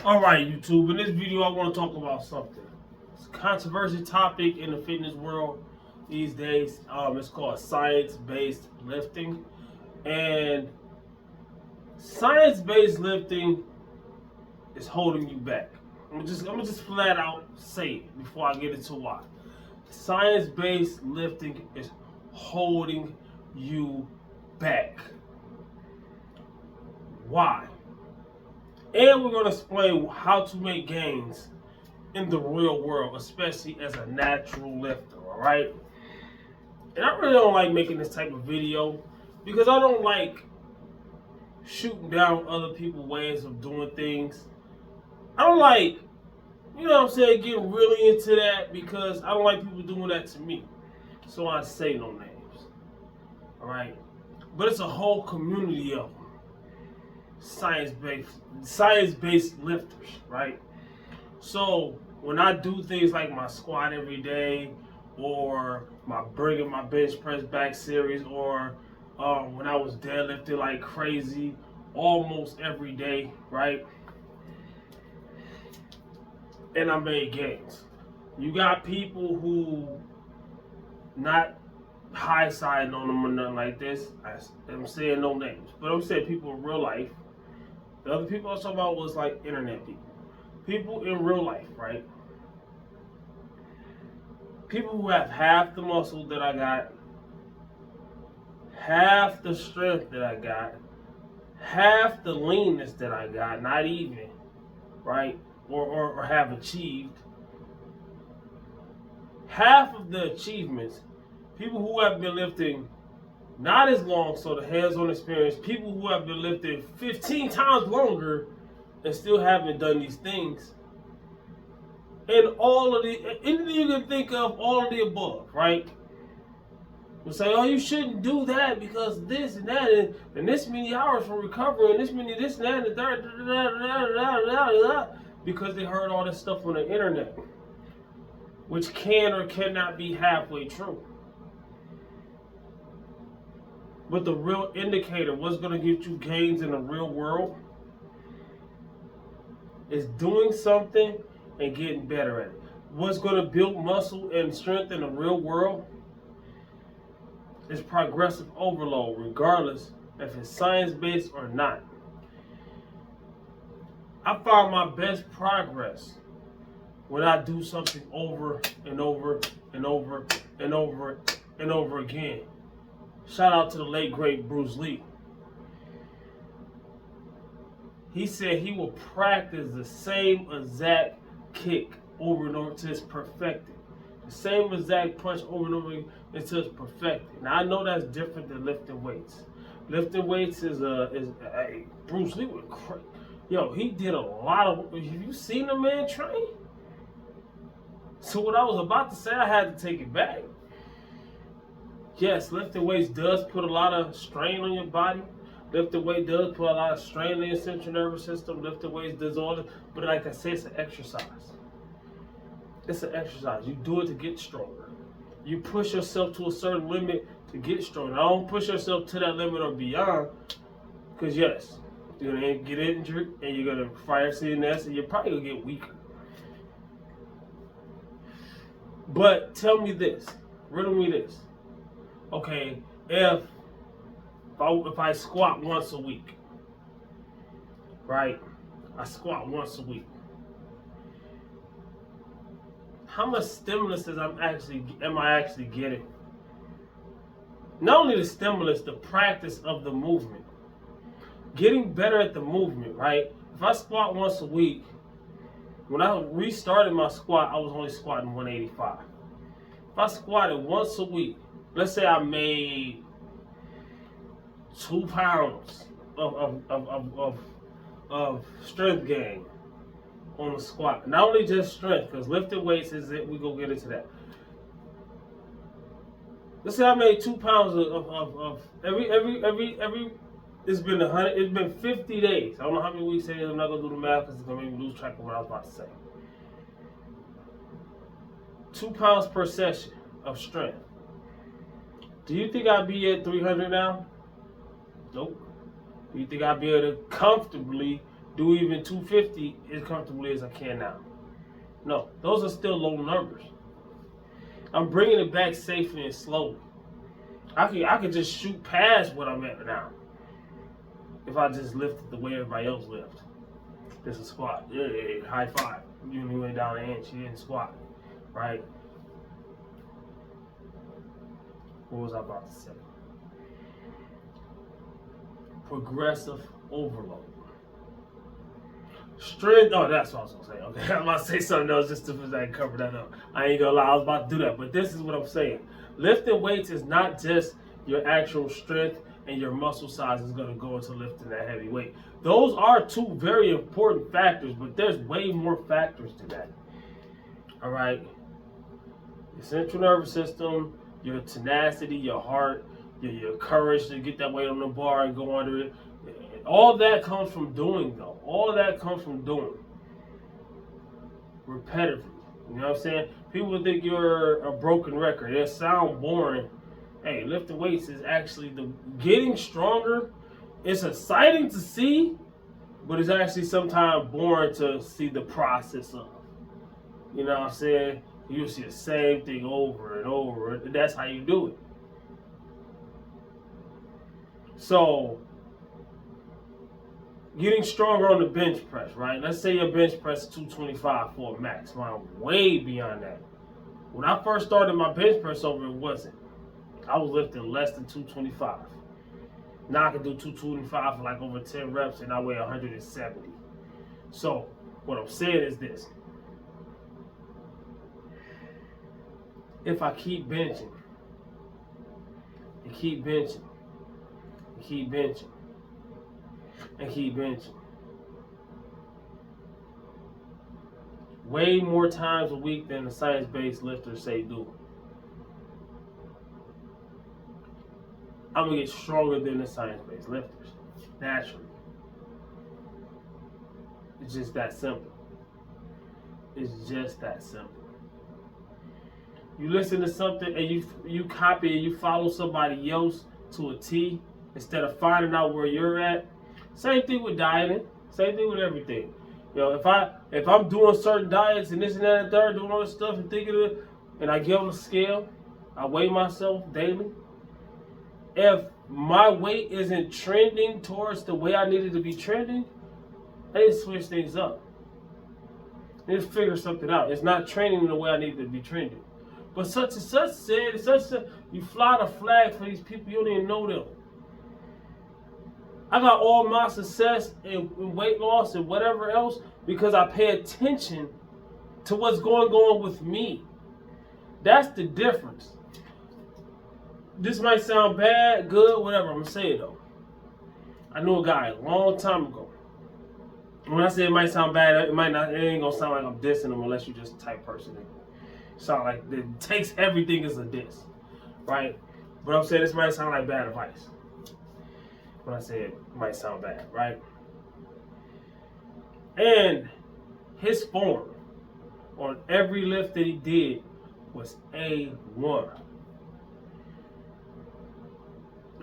Alright, YouTube, in this video I want to talk about something. It's a controversial topic in the fitness world these days. It's called science-based lifting. And science-based lifting is holding you back. I'm gonna just flat out say it before I get into why. Science-based lifting is holding you back. Why? And we're going to explain how to make gains in the real world, especially as a natural lifter, all right? And I really don't like making this type of video because I don't like shooting down other people's ways of doing things. I don't like, getting really into that because I don't like people doing that to me. So I say no names, all right? But it's a whole community of them. Science-based lifters, right? So when I do things like my squat every day, or my bringing my bench press back series, or when I was deadlifting like crazy almost every day, right? And I made gains. You got people who not high siding on them or nothing like this. I'm saying no names, but I'm saying people in real life. The other people I was talking about was like internet people. People in real life, right? People who have half the muscle that I got, half the strength that I got, half the leanness that I got, not even, right? Or have achieved. Half of the achievements, people who have been lifting not as long, so the hands-on experience, people who have been lifting 15 times longer and still haven't done these things. And anything you can think of, all of the above, right? We'll say, oh, you shouldn't do that because this and that, and this many hours for recovery, and this many this and that, and the third, because they heard all this stuff on the internet, which can or cannot be halfway true. But the real indicator, what's going to get you gains in the real world, is doing something and getting better at it. What's going to build muscle and strength in the real world is progressive overload, regardless if it's science-based or not. I find my best progress when I do something over and over and over and over and over again. Shout out to the late great Bruce Lee. He said he will practice the same exact kick over and over until it's perfected. The same exact punch over and over until it's perfected. Now I know that's different than lifting weights. Lifting weights is Bruce Lee was crazy. Yo, he did a lot of. Have you seen the man train? So what I was about to say, I had to take it back. Yes, lifting weights does put a lot of strain on your body. Lifting weight does put a lot of strain on your central nervous system. Lifting weights does all this. But like I said, it's an exercise. It's an exercise. You do it to get stronger. You push yourself to a certain limit to get stronger. I don't push yourself to that limit or beyond. Because yes, you're going to get injured and you're going to fire CNS and you're probably going to get weaker. But tell me this. Riddle me this. Okay, if I squat once a week, right? I squat once a week. How much stimulus am I actually getting? Not only the stimulus, the practice of the movement. Getting better at the movement, right? If I squat once a week, when I restarted my squat, I was only squatting 185. If I squatted once a week, let's say I made 2 pounds of strength gain on the squat. Not only just strength, because lifting weights is it. We go get into that. Let's say I made 2 pounds of every. It's been 100. It's been 50 days. I don't know how many weeks it is. I'm not gonna do the math because it's gonna make me lose track of what I was about to say. 2 pounds per session of strength. Do you think I'd be at 300 now? Nope. Do you think I'd be able to comfortably do even 250 as comfortably as I can now. No, those are still low numbers. I'm bringing it back safely and slowly. I can just shoot past what I'm at now if I just lifted the way everybody else lifts. This is squat. Yeah, high five. You only went down an inch. You didn't squat, right? What was I about to say? Progressive overload. Strength. Oh, that's what I was gonna say. Okay, I'm about to say something else just to cover that up. I ain't gonna lie. I was about to do that, but this is what I'm saying. Lifting weights is not just your actual strength and your muscle size is gonna go into lifting that heavy weight. Those are two very important factors, but there's way more factors to that. All right. Your central nervous system, your tenacity, your heart, your courage to get that weight on the bar and go under it. All that comes from doing, though. All that comes from doing. Repetitively. You know what I'm saying? People think you're a broken record. It sounds boring. Hey, lifting weights is actually getting stronger. It's exciting to see, but it's actually sometimes boring to see the process of. You know what I'm saying? You'll see the same thing over and over. And that's how you do it. So, getting stronger on the bench press, right? Let's say your bench press is 225 for a max. Well, I'm way beyond that. When I first started my bench press over, it wasn't. I was lifting less than 225. Now I can do 225 for like over 10 reps and I weigh 170. So, what I'm saying is this. If I keep benching, and keep benching, and keep benching, and keep benching, way more times a week than the science-based lifters say do, I'm going to get stronger than the science-based lifters, naturally. It's just that simple. It's just that simple. You listen to something and you copy and you follow somebody else to a T instead of finding out where you're at. Same thing with dieting. Same thing with everything. You know, if I'm doing certain diets and this and that and third, doing all this stuff and thinking of it, and I get on the scale, I weigh myself daily. If my weight isn't trending towards the way I needed to be trending, I need to switch things up. I need to figure something out. It's not trending in the way I need to be trending. But such and such said, you fly the flag for these people, you don't even know them. I got all my success in weight loss and whatever else because I pay attention to what's going on with me. That's the difference. This might sound bad, good, whatever, I'm going to say it though. I knew a guy a long time ago. When I say it might sound bad, it ain't going to sound like I'm dissing him unless you're just a type person. Sound like it takes everything as a diss, right? But I'm saying this might sound like bad advice. When I say it might sound bad, right? And his form on every lift that he did was A1.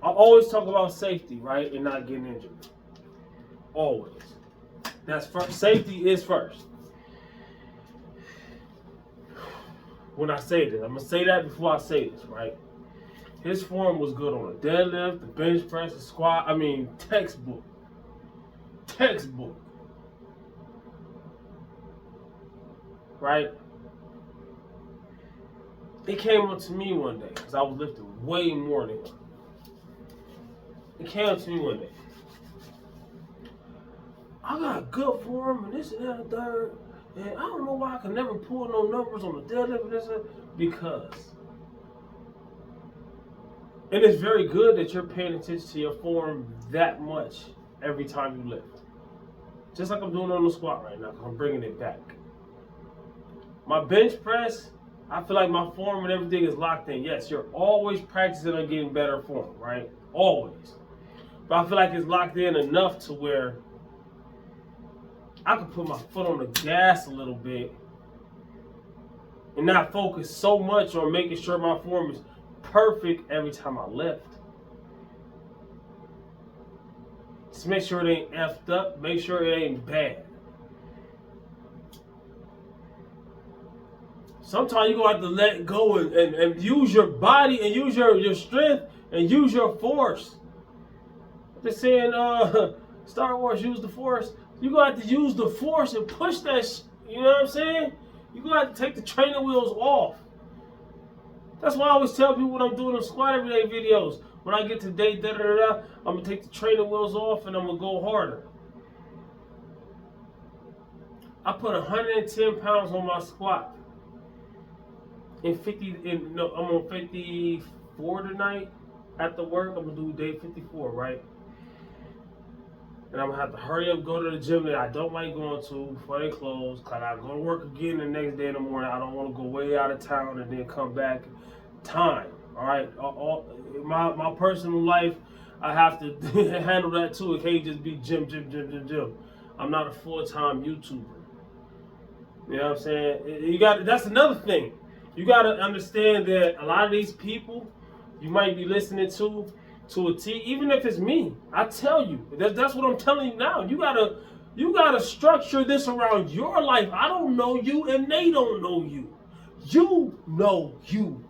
I always talk about safety, right? And not getting injured. Always. That's first. Safety is first. When I say this, I'm going to say that before I say this, right? His form was good on the deadlift, the bench press, the squat. I mean, textbook. Textbook. Right? He came up to me one day because I was lifting way more than him. He came up to me one day. I got good form and this and that and third. And I don't know why I can never pull no numbers on the deadlift and this and that. Because. And it's very good that you're paying attention to your form that much every time you lift. Just like I'm doing on the squat right now. I'm bringing it back. My bench press, I feel like my form and everything is locked in. Yes, you're always practicing on getting better form, right? Always. But I feel like it's locked in enough to where I can put my foot on the gas a little bit and not focus so much on making sure my form is perfect every time I lift. Just make sure it ain't effed up. Make sure it ain't bad. Sometimes you're going to have to let go and use your body and use your strength and use your force. They're saying, Star Wars, use the force. You're going to have to use the force and push that, you know what I'm saying? You're going to have to take the training wheels off. That's why I always tell people when I'm doing them squat everyday videos. When I get to day I'm going to take the training wheels off and I'm going to go harder. I put 110 pounds on my squat. I'm on 54 tonight after work. I'm going to do day 54, right? And I'm going to have to hurry up, go to the gym that I don't like going to before they close. Because I go to work again the next day in the morning. I don't want to go way out of town and then come back. Time, all right? My personal life, I have to handle that too. It can't just be gym. I'm not a full-time YouTuber. You know what I'm saying? That's another thing. You got to understand that a lot of these people you might be listening to a T, even if it's me, I tell you, that's what I'm telling you now. You gotta structure this around your life. I don't know you and they don't know you. You know you.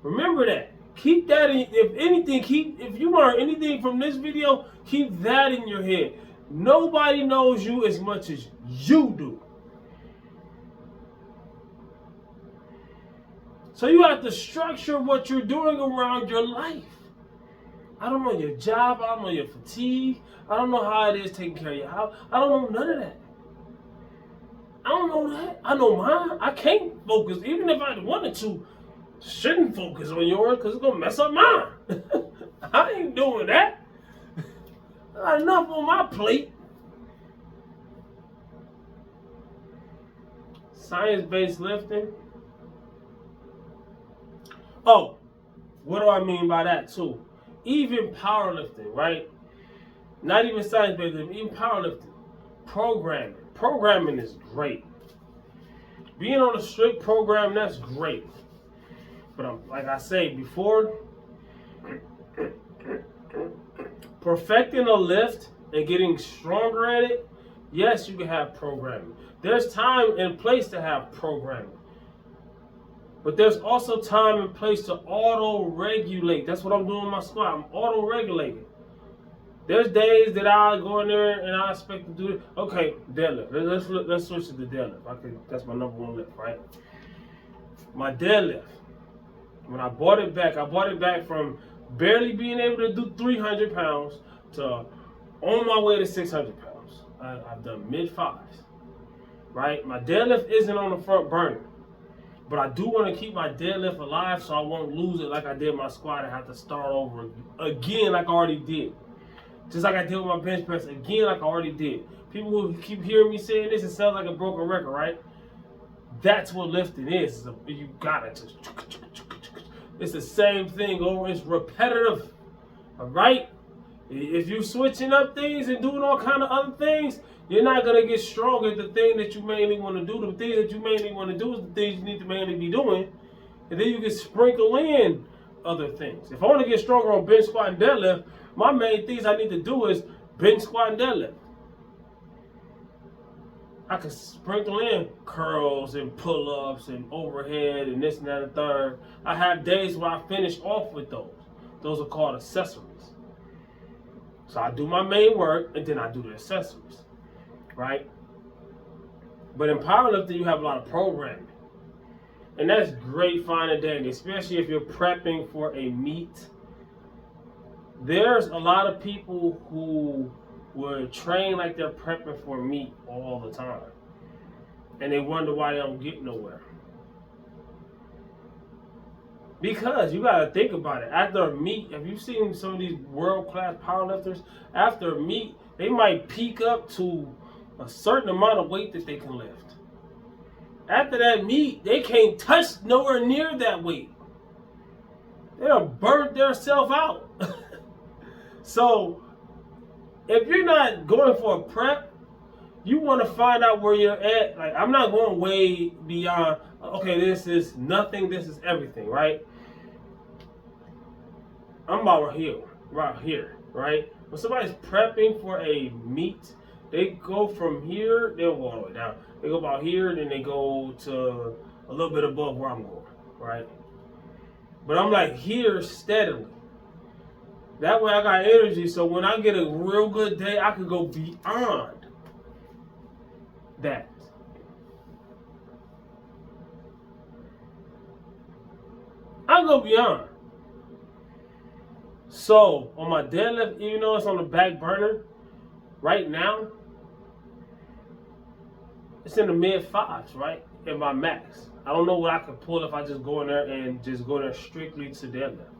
Remember that. Keep that in, if you learn anything from this video, keep that in your head. Nobody knows you as much as you do. So you have to structure what you're doing around your life. I don't know your job. I don't know your fatigue. I don't know how it is taking care of your house. I don't know none of that. I don't know that. I know mine. I can't focus. Even if I wanted to, shouldn't focus on yours because it's going to mess up mine. I ain't doing that. I got enough on my plate. Science-based lifting. Oh, what do I mean by that too? Even powerlifting, right? Not even science-based lifting, even powerlifting. Programming. Programming is great. Being on a strict program, that's great. But like I said before, perfecting a lift and getting stronger at it, yes, you can have programming. There's time and place to have programming. But there's also time and place to auto-regulate. That's what I'm doing in my squat. I'm auto-regulating. There's days that I go in there and I expect to do it. Okay, deadlift. Let's switch to the deadlift. That's my number one lift, right? My deadlift. When I bought it back from barely being able to do 300 pounds to on my way to 600 pounds. I've done mid-fives, right? My deadlift isn't on the front burner. But I do want to keep my deadlift alive so I won't lose it like I did my squat and have to start over again like I already did. Just like I did with my bench press, again like I already did. People who keep hearing me saying this, it sounds like a broken record, right? That's what lifting is. You got it. It's the same thing over. It's repetitive, all right? If you're switching up things and doing all kind of other things, you're not going to get strong at the thing that you mainly want to do. The things that you mainly want to do is the things you need to mainly be doing. And then you can sprinkle in other things. If I want to get stronger on bench, squat, and deadlift, my main things I need to do is bench, squat, and deadlift. I can sprinkle in curls and pull-ups and overhead and this and that and third. I have days where I finish off with those. Those are called accessories. So I do my main work and then I do the accessories. Right? But in powerlifting, you have a lot of programming. And that's great, fine, and dandy, especially if you're prepping for a meet. There's a lot of people who will train like they're prepping for a meet all the time. And they wonder why they don't get nowhere. Because you got to think about it. After a meet, have you seen some of these world-class powerlifters? After a meet, they might peak up to a certain amount of weight that they can lift. After that meet, they can't touch nowhere near that weight. They done burnt themselves out. So, if you're not going for a prep, you want to find out where you're at. Like, I'm not going way beyond, okay, this is nothing, this is everything, right? I'm about right here. right? When somebody's prepping for a meet, they go from here, they'll go all the way down. They go about here, then they go to a little bit above where I'm going, right? But I'm like here steadily. That way I got energy, so when I get a real good day, I could go beyond that. I'll go beyond. So on my deadlift, even though it's on the back burner, right now, it's in the mid fives, right? In my max. I don't know what I could pull if I just go in there and just go there strictly to deadlift.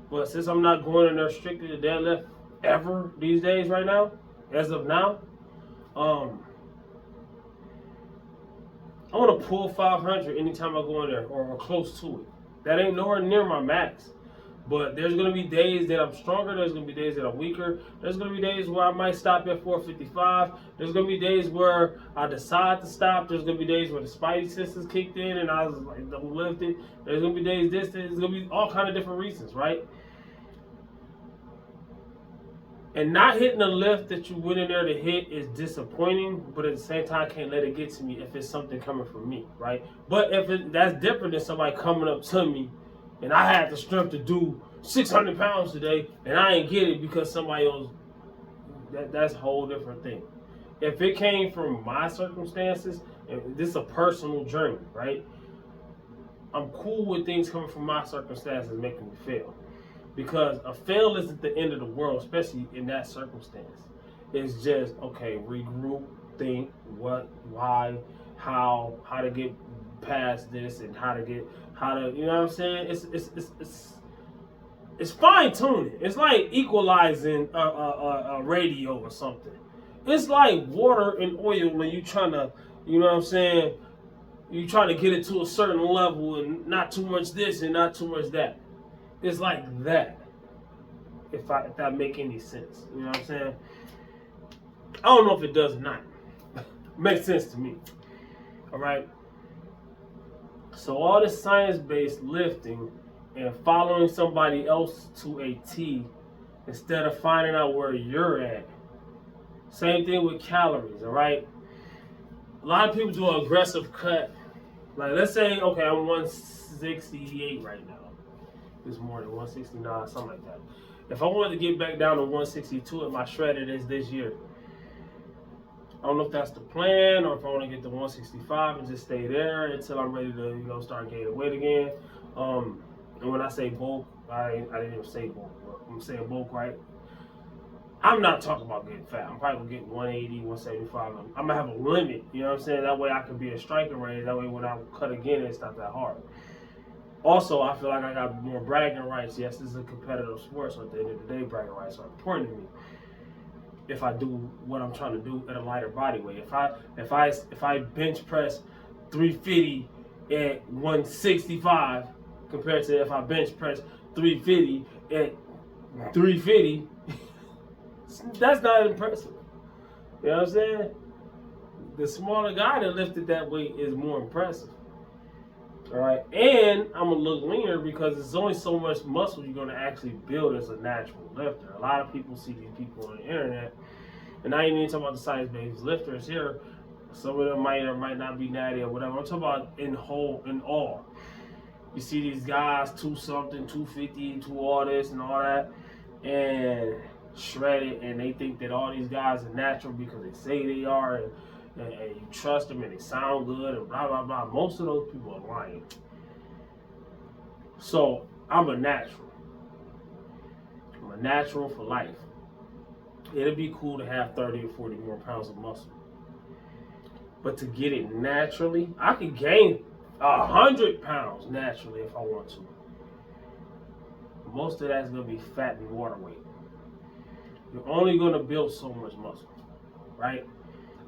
But since I'm not going in there strictly to deadlift ever these days right now, as of now, I want to pull 500 anytime I go in there or close to it. That ain't nowhere near my max. But there's going to be days that I'm stronger. There's going to be days that I'm weaker. There's going to be days where I might stop at 455. There's going to be days where I decide to stop. There's going to be days where the spidey senses kicked in and I was like double lifted. There's going to be days this. There's going to be all kind of different reasons, right? And not hitting the lift that you went in there to hit is disappointing, but at the same time, I can't let it get to me if it's something coming from me, right? But if that's different than somebody coming up to me and I had the strength to do 600 pounds today and I ain't get it because somebody else, that's a whole different thing. If it came from my circumstances, and this is a personal journey, right? I'm cool with things coming from my circumstances making me fail. Because a fail isn't the end of the world, especially in that circumstance. It's just, okay, regroup, think, what, why, how to get past this and how to, you know what I'm saying? It's fine tuning. It's like equalizing a radio or something. It's like water and oil when you trying to, you know what I'm saying? You trying to get it to a certain level and not too much this and not too much that. It's like that. If that make any sense. You know what I'm saying? I don't know if it does or not. Makes sense to me. Alright? So all this science-based lifting and following somebody else to a T instead of finding out where you're at. Same thing with calories, alright? A lot of people do an aggressive cut. Like let's say, okay, I'm 168 right now. This morning, 169, something like that. If I wanted to get back down to 162 at my shredded is this year, I don't know if that's the plan or if I want to get to 165 and just stay there until I'm ready to, start gaining weight again. And when I say bulk, I didn't even say bulk. I'm saying bulk, right? I'm not talking about getting fat. I'm probably gonna get 180, 175. I'm gonna have a limit, you know what I'm saying? That way I can be in striking range. That way when I cut again, it's not that hard. Also, I feel like I got more bragging rights. Yes, this is a competitive sport, so at the end of the day, bragging rights are important to me. If I do what I'm trying to do at a lighter body weight, if I bench press 350 at 165 compared to if I bench press 350 at 350, that's not impressive. You know what I'm saying? The smaller guy that lifted that weight is more impressive. All right, and I'm gonna look leaner because there's only so much muscle you're gonna actually build as a natural lifter. A lot of people see these people on the internet, and I ain't even talking about the science-based lifters here. Some of them might or might not be natty or whatever. I'm talking about in all. You see these guys 2-something, 250, 2 all this and all that, and shredded, and they think that all these guys are natural because they say they are. And you trust them and they sound good and blah, blah, blah. Most of those people are lying. So, I'm a natural. I'm a natural for life. It'd be cool to have 30 or 40 more pounds of muscle. But to get it naturally, I could gain 100 pounds naturally if I want to. Most of that's going to be fat and water weight. You're only going to build so much muscle, right?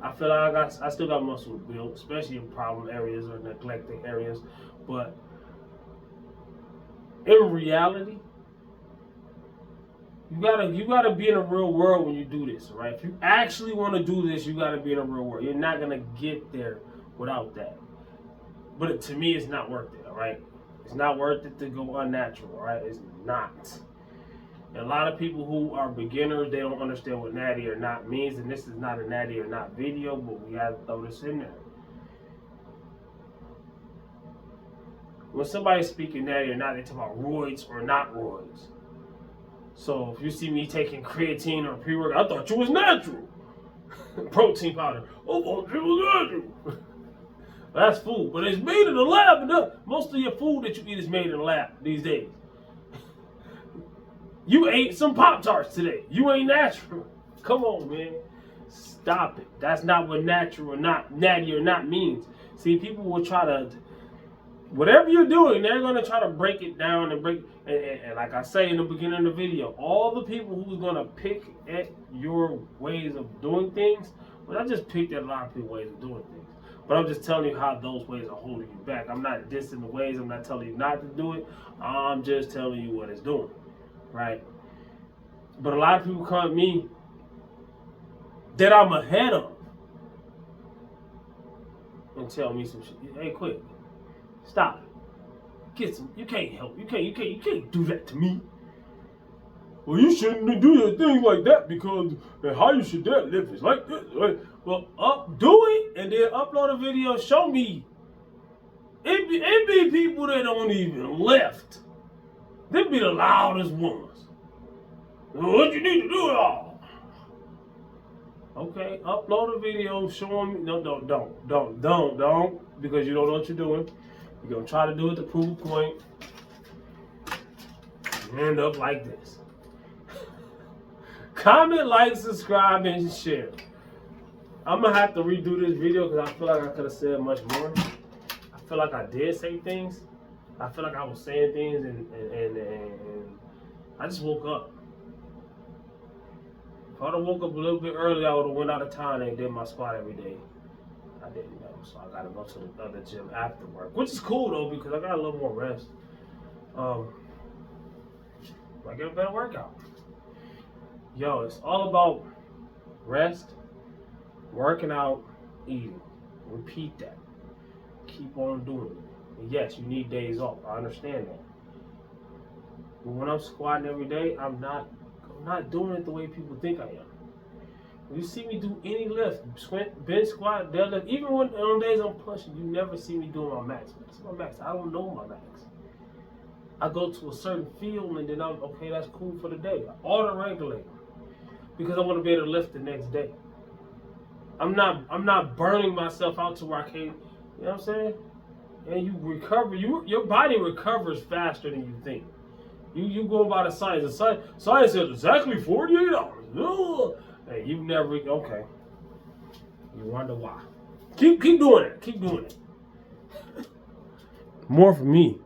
I feel like I still got muscle to build, especially in problem areas or neglected areas. But in reality, you gotta be in the real world when you do this, right? If you actually want to do this, you gotta be in the real world. You're not gonna get there without that. But to me, it's not worth it, all right? It's not worth it to go unnatural, all right? It's not. And a lot of people who are beginners, they don't understand what natty or not means. And this is not a natty or not video, but we have to throw this in there. When somebody's speaking natty or not, they talk about roids or not roids. So if you see me taking creatine or pre-workout, I thought you was natural. Protein powder. Oh, you was natural. That's food, but it's made in the lab. Most of your food that you eat is made in the lab these days. You ate some Pop-Tarts today. You ain't natural. Come on, man. Stop it. That's not what natural or not, natty or not means. See, people will try to, whatever you're doing, they're going to try to break it down and and like I say in the beginning of the video, all the people who's going to pick at your ways of doing things, well, I just picked at a lot of people's ways of doing things. But I'm just telling you how those ways are holding you back. I'm not dissing the ways. I'm not telling you not to do it. I'm just telling you what it's doing, right? But a lot of people come at me that I'm ahead of and tell me some shit. Hey, quit. Stop it. Get some. You can't help. You can't do that to me. Well, you shouldn't do your thing like that because how you should deadlift is like this. Right? Well, do it and then upload a video. Show me. It be people that don't even lift. They be the loudest ones. What you need to do it all. Okay, upload a video showing me. No, don't, because you don't know what you're doing. You're gonna try to do it to prove a point. You end up like this. Comment, like, subscribe, and share. I'm gonna have to redo this video because I feel like I could have said much more. I feel like I did say things. I feel like I was saying things and I just woke up. If I'd have woke up a little bit earlier, I would have went out of town and did my squat every day. I didn't know, so I gotta go to the other gym after work, which is cool though because I got a little more rest. I get a better workout. Yo, it's all about rest, working out, eating. Repeat that. Keep on doing it. And yes, you need days off. I understand that. But when I'm squatting every day, I'm not doing it the way people think I am. When you see me do any lift, bench, squat, deadlift, even when on days I'm pushing, you never see me doing my max. What's my max? I don't know my max. I go to a certain field and then I'm okay, that's cool for the day. I auto-regulate because I want to be able to lift the next day. I'm not burning myself out to where I can't, you know what I'm saying? And you recover, your body recovers faster than you think. You go by the science. The science says exactly 48 hours. Hey, you never, okay. You wonder why. Keep doing it. Keep doing it. More for me.